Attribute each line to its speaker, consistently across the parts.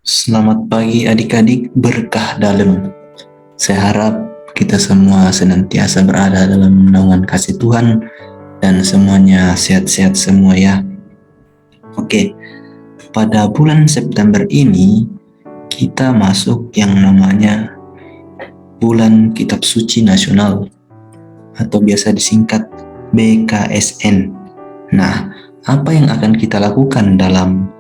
Speaker 1: Selamat pagi adik-adik berkah dalam. Saya harap kita semua senantiasa berada dalam naungan kasih Tuhan dan semuanya sehat-sehat semua ya. Oke, pada bulan September ini kita masuk yang namanya Bulan Kitab Suci Nasional atau biasa disingkat BKSN. Nah, apa yang akan kita lakukan dalam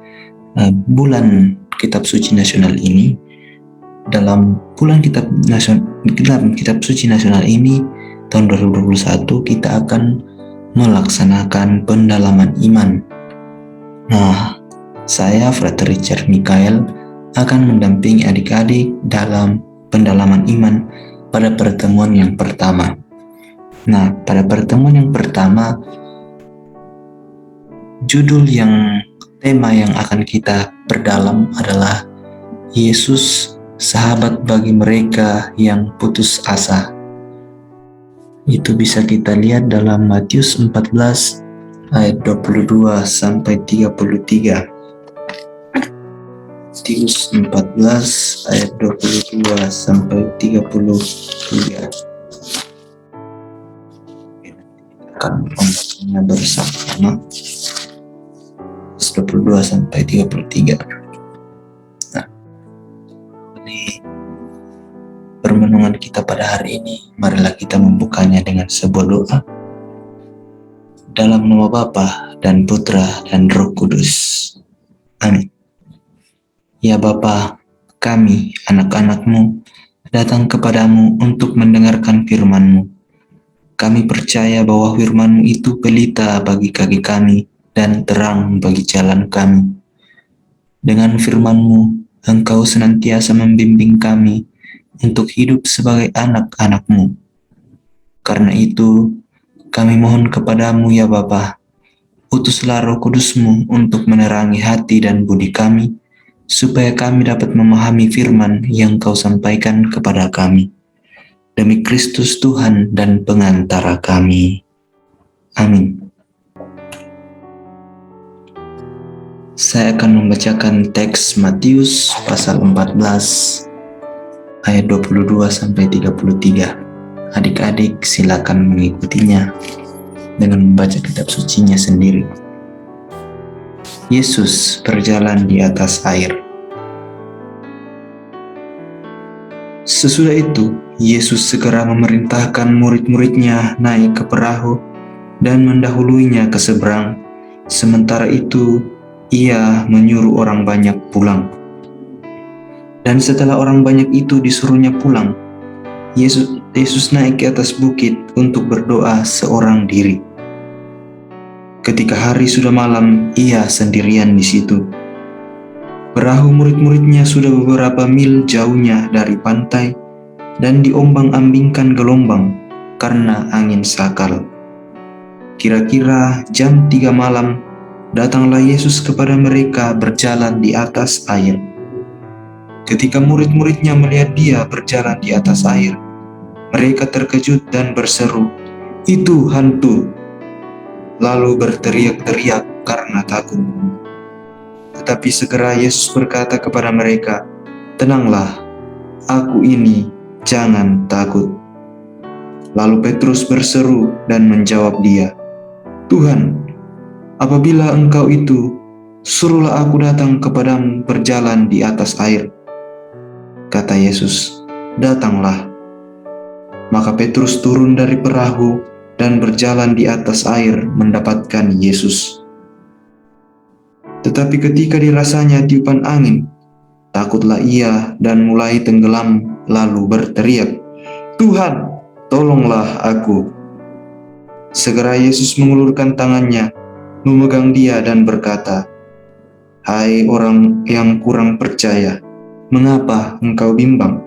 Speaker 1: bulan Kitab Suci Nasional ini? Dalam bulan Kitab Suci Nasional ini tahun 2021 kita akan melaksanakan pendalaman iman. Nah, saya Frater Richard Mikael akan mendampingi adik-adik dalam pendalaman iman pada pertemuan yang pertama. Nah, pada pertemuan yang pertama, tema yang akan kita perdalam adalah Yesus, sahabat bagi mereka yang putus asa. Itu bisa kita lihat dalam Matius 14 ayat 22 sampai 33. Matius 14 ayat 22 sampai 33. Akan membacanya bersama. 22 sampai 33. Permenungan kita pada hari ini, marilah kita membukanya dengan sebuah doa. Dalam nama Bapa dan Putra dan Roh Kudus. Amin. Ya Bapa, kami anak-anak-Mu datang kepadamu untuk mendengarkan firman-Mu. Kami percaya bahwa firman-Mu itu pelita bagi kaki kami dan terang bagi jalan kami. Dengan firman-Mu, Engkau senantiasa membimbing kami untuk hidup sebagai anak-anak-Mu. Karena itu, kami mohon kepadamu ya Bapa, utuslah Roh Kudus-Mu untuk menerangi hati dan budi kami, supaya kami dapat memahami firman yang Kau sampaikan kepada kami. Demi Kristus Tuhan dan pengantara kami. Amin. Saya akan membacakan teks Matius pasal 14 ayat 22 sampai 33. Adik-adik silakan mengikutinya dengan membaca kitab sucinya sendiri. Yesus berjalan di atas air. Sesudah itu, Yesus segera memerintahkan murid-muridnya naik ke perahu dan mendahuluinya ke seberang. Sementara itu, Ia menyuruh orang banyak pulang. Dan setelah orang banyak itu disuruhnya pulang, Yesus naik ke atas bukit untuk berdoa seorang diri. Ketika hari sudah malam, Ia sendirian di situ. Perahu murid-muridnya sudah beberapa mil jauhnya dari pantai dan diombang-ambingkan gelombang karena angin sakal. Kira-kira jam 3 malam, datanglah Yesus kepada mereka berjalan di atas air. Ketika murid-muridnya melihat Dia berjalan di atas air, mereka terkejut dan berseru, "Itu hantu!" Lalu berteriak-teriak karena takut. Tetapi segera Yesus berkata kepada mereka, "Tenanglah, Aku ini, jangan takut." Lalu Petrus berseru dan menjawab Dia, "Tuhan, apabila Engkau itu, suruhlah aku datang kepadamu berjalan di atas air." Kata Yesus, "Datanglah." Maka Petrus turun dari perahu dan berjalan di atas air mendapatkan Yesus. Tetapi ketika dirasanya tiupan angin, takutlah ia dan mulai tenggelam, lalu berteriak, "Tuhan, tolonglah aku." Segera Yesus mengulurkan tangannya, memegang dia dan berkata, "Hai orang yang kurang percaya, mengapa engkau bimbang?"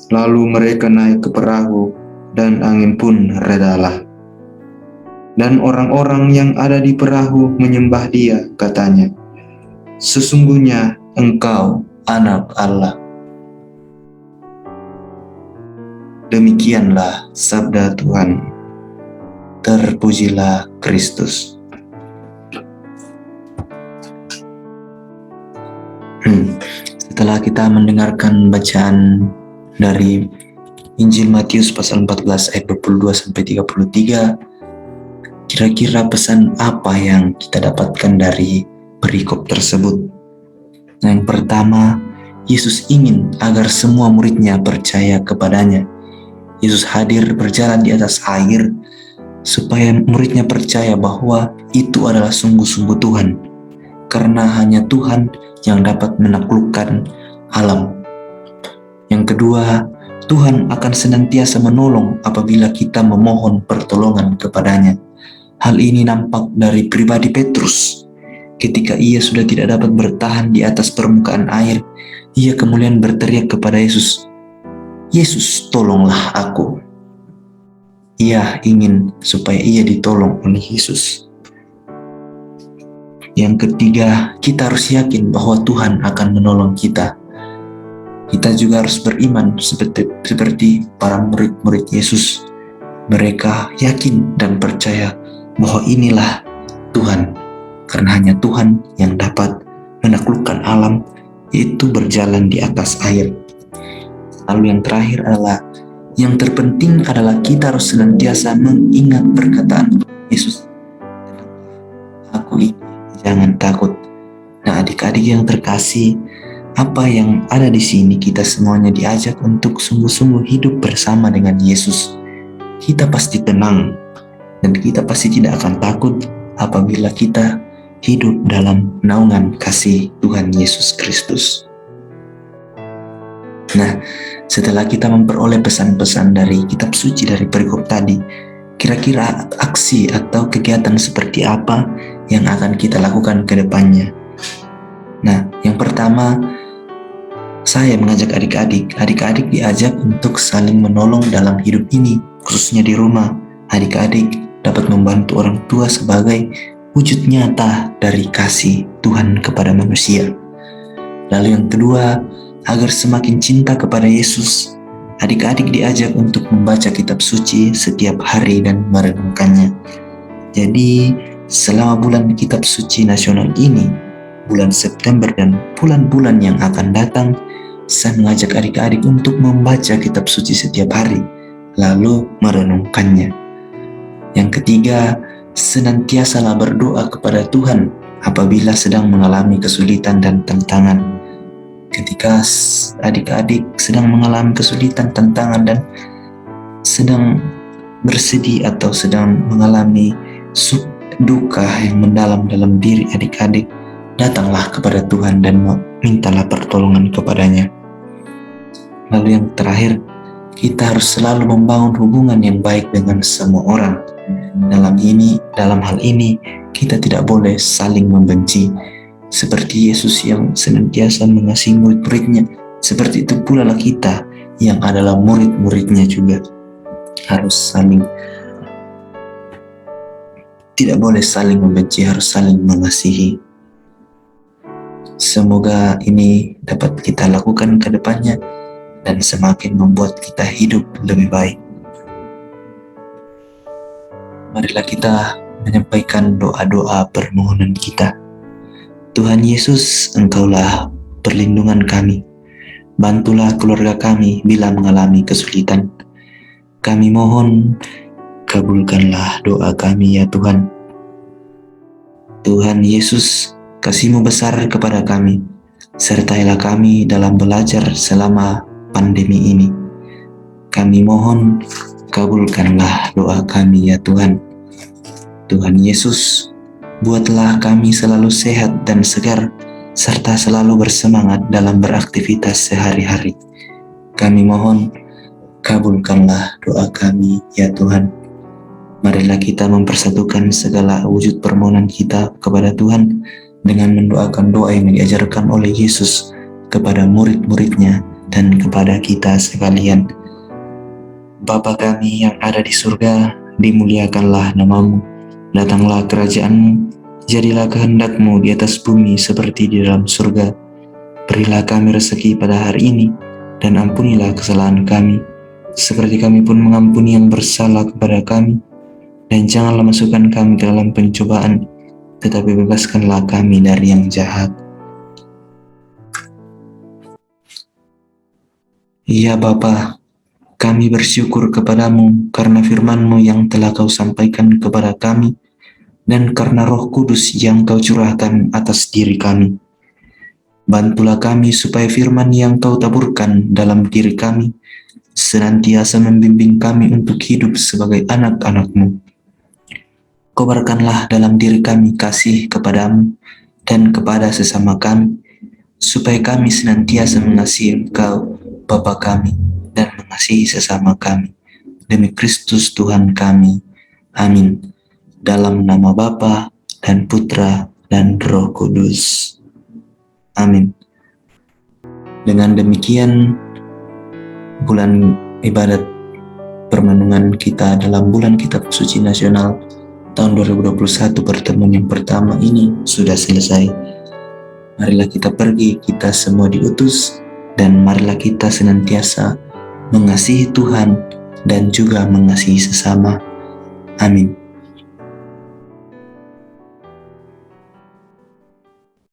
Speaker 1: Lalu mereka naik ke perahu dan angin pun redalah. Dan orang-orang yang ada di perahu menyembah Dia, katanya, "Sesungguhnya Engkau Anak Allah." Demikianlah sabda Tuhan. Terpujilah Kristus. Setelah kita mendengarkan bacaan dari Injil Matius pasal 14 ayat 22 sampai 33, kira-kira pesan apa yang kita dapatkan dari perikop tersebut? Yang pertama, Yesus ingin agar semua muridnya percaya kepadanya. Yesus hadir berjalan di atas air supaya muridnya percaya bahwa itu adalah sungguh-sungguh Tuhan, karena hanya Tuhan yang dapat menaklukkan alam. Yang kedua, Tuhan akan senantiasa menolong apabila kita memohon pertolongan kepadanya. Hal ini nampak dari pribadi Petrus. Ketika ia sudah tidak dapat bertahan di atas permukaan air, ia kemudian berteriak kepada Yesus, "Yesus, tolonglah aku." Ia ingin supaya ia ditolong oleh Yesus. Yang ketiga, kita harus yakin bahwa Tuhan akan menolong kita. Kita juga harus beriman seperti para murid-murid Yesus. Mereka yakin dan percaya bahwa inilah Tuhan, karena hanya Tuhan yang dapat menaklukkan alam, yaitu berjalan di atas air. Lalu yang terakhir adalah, yang terpenting adalah kita harus senantiasa mengingat perkataan Yesus, "Aku ini, jangan takut." Nah, adik-adik yang terkasih, apa yang ada di sini, kita semuanya diajak untuk sungguh-sungguh hidup bersama dengan Yesus. Kita pasti tenang dan kita pasti tidak akan takut apabila kita hidup dalam naungan kasih Tuhan Yesus Kristus. Nah, setelah kita memperoleh pesan-pesan dari kitab suci dari perikop tadi, kira-kira aksi atau kegiatan seperti apa yang akan kita lakukan ke depannya? Nah, yang pertama, saya mengajak adik-adik diajak untuk saling menolong dalam hidup ini, khususnya di rumah. Adik-adik dapat membantu orang tua sebagai wujud nyata dari kasih Tuhan kepada manusia. Lalu yang kedua, agar semakin cinta kepada Yesus, adik-adik diajak untuk membaca kitab suci setiap hari dan merenungkannya. Jadi, selama bulan kitab suci nasional ini, bulan September dan bulan-bulan yang akan datang, saya mengajak adik-adik untuk membaca kitab suci setiap hari, lalu merenungkannya. Yang ketiga, senantiasalah berdoa kepada Tuhan apabila sedang mengalami kesulitan dan tantangan. Ketika adik-adik sedang mengalami kesulitan, tantangan, dan sedang bersedih atau sedang mengalami duka yang mendalam dalam diri adik-adik, datanglah kepada Tuhan dan mintalah pertolongan kepadanya. Lalu yang terakhir, kita harus selalu membangun hubungan yang baik dengan semua orang. Dalam hal ini, kita tidak boleh saling membenci. Seperti Yesus yang senantiasa mengasihi murid-muridnya, seperti itu pula lah kita yang adalah murid-muridnya juga. Tidak boleh saling membenci, harus saling mengasihi. Semoga ini dapat kita lakukan ke depannya dan semakin membuat kita hidup lebih baik. Marilah kita menyampaikan doa-doa permohonan kita. Tuhan Yesus, Engkaulah perlindungan kami. Bantulah keluarga kami bila mengalami kesulitan. Kami mohon, kabulkanlah doa kami ya Tuhan. Tuhan Yesus, kasih-Mu besar kepada kami. Sertailah kami dalam belajar selama pandemi ini. Kami mohon, kabulkanlah doa kami ya Tuhan. Tuhan Yesus, buatlah kami selalu sehat dan segar, serta selalu bersemangat dalam beraktivitas sehari-hari. Kami mohon, kabulkanlah doa kami ya Tuhan. Marilah kita mempersatukan segala wujud permohonan kita kepada Tuhan dengan mendoakan doa yang diajarkan oleh Yesus kepada murid-muridnya dan kepada kita sekalian. Bapa kami yang ada di surga, dimuliakanlah nama-Mu. Datanglah kerajaan-Mu, jadilah kehendak-Mu di atas bumi seperti di dalam surga. Berilah kami rezeki pada hari ini, dan ampunilah kesalahan kami, seperti kami pun mengampuni yang bersalah kepada kami. Dan janganlah masukkan kami ke dalam pencobaan, tetapi bebaskanlah kami dari yang jahat. Ya Bapa, kami bersyukur kepadamu karena firman-Mu yang telah Kau sampaikan kepada kami, dan karena Roh Kudus yang Kau curahkan atas diri kami. Bantulah kami supaya firman yang Kau taburkan dalam diri kami senantiasa membimbing kami untuk hidup sebagai anak-anak-Mu. Kobarkanlah dalam diri kami kasih kepadamu dan kepada sesama kami, supaya kami senantiasa mengasihi Engkau, Bapa kami, dan mengasihi sesama kami. Demi Kristus Tuhan kami. Amin. Dalam nama Bapa dan Putra dan Roh Kudus. Amin. Dengan demikian, bulan ibadat permenungan kita dalam bulan Kitab Suci Nasional tahun 2021 pertemuan yang pertama ini sudah selesai. Marilah kita pergi, kita semua diutus, dan marilah kita senantiasa mengasihi Tuhan dan juga mengasihi sesama. Amin.